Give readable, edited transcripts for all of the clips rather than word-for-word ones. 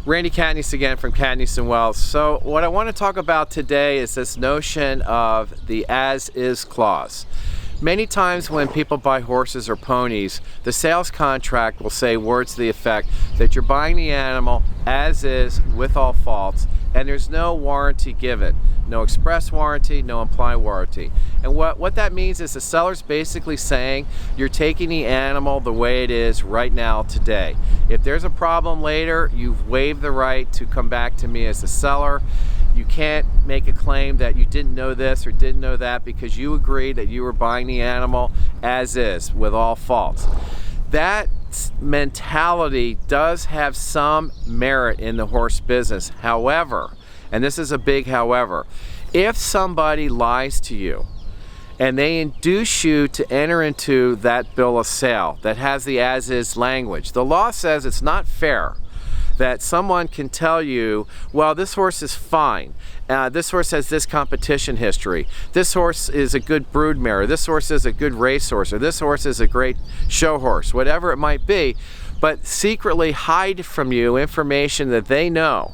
Randy Catanese again from Catanese and Wells. So what I want to talk about today is this notion of the as-is clause. Many times when people buy horses or ponies, the sales contract will say words to the effect that you're buying the animal as is with all faults, and there's no warranty given. No express warranty, no implied warranty. And what that means is the seller's basically saying you're taking the animal the way it is right now today. If there's a problem later, you've waived the right to come back to me as the seller. You can't make a claim that you didn't know this or didn't know that because you agreed that you were buying the animal as is with all faults. That mentality does have some merit in the horse business. However, and this is a big however, if somebody lies to you and they induce you to enter into that bill of sale that has the as-is language, the law says it's not fair that someone can tell you, well, this horse is fine. This horse has this competition history. This horse is a good brood mare. This horse is a good racehorse. Or this horse is a great show horse, whatever it might be. But secretly hide from you information that they know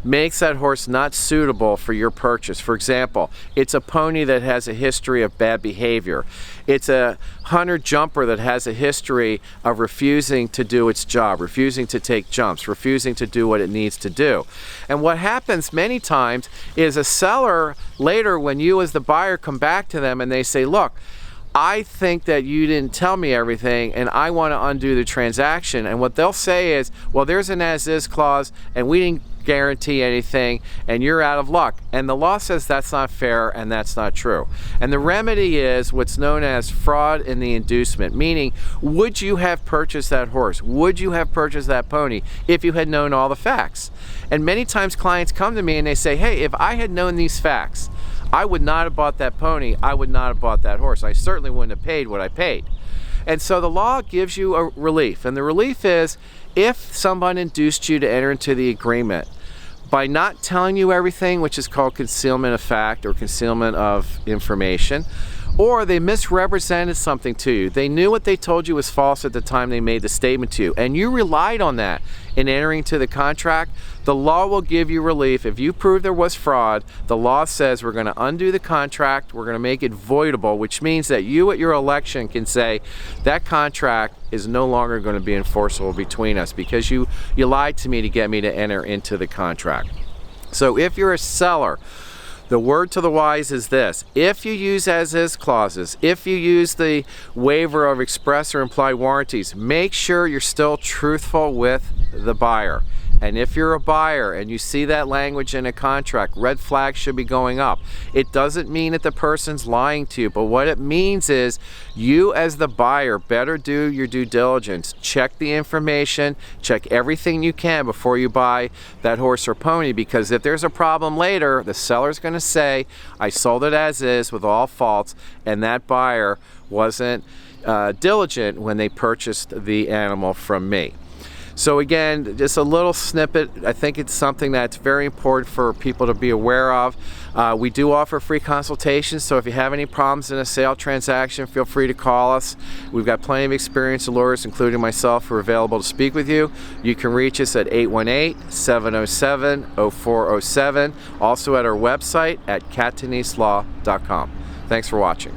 makes that horse not suitable for your purchase. For example, it's a pony that has a history of bad behavior. It's a hunter jumper that has a history of refusing to do its job, refusing to take jumps, refusing to do what it needs to do. And what happens many times is a seller later, when you as the buyer come back to them and they say, look, I think that you didn't tell me everything and I want to undo the transaction. And what they'll say is, well, there's an as-is clause and we didn't guarantee anything and you're out of luck. And the law says that's not fair and that's not true. And the remedy is what's known as fraud in the inducement, meaning would you have purchased that horse? Would you have purchased that pony if you had known all the facts? And many times clients come to me and they say, hey, if I had known these facts, I would not have bought that pony, I would not have bought that horse. I certainly wouldn't have paid what I paid. And so the law gives you a relief, and the relief is if someone induced you to enter into the agreement by not telling you everything, which is called concealment of fact or concealment of information, or they misrepresented something to you. They knew what they told you was false at the time they made the statement to you, and you relied on that in entering into the contract. The law will give you relief. If you prove there was fraud, the law says we're going to undo the contract, we're going to make it voidable, which means that you at your election can say that contract is no longer going to be enforceable between us because you lied to me to get me to enter into the contract. So if you're a seller, the word to the wise is this: if you use as-is clauses, if you use the waiver of express or implied warranties, make sure you're still truthful with the buyer. And if you're a buyer and you see that language in a contract, red flags should be going up. It doesn't mean that the person's lying to you, but what it means is you as the buyer better do your due diligence. Check the information, check everything you can before you buy that horse or pony, because if there's a problem later, the seller's going to say, I sold it as is with all faults, and that buyer wasn't diligent when they purchased the animal from me. So again, just a little snippet. I think it's something that's very important for people to be aware of. We do offer free consultations, so if you have any problems in a sale transaction, feel free to call us. We've got plenty of experienced lawyers, including myself, who are available to speak with you. You can reach us at 818-707-0407, also at our website at cataneselaw.com. Thanks for watching.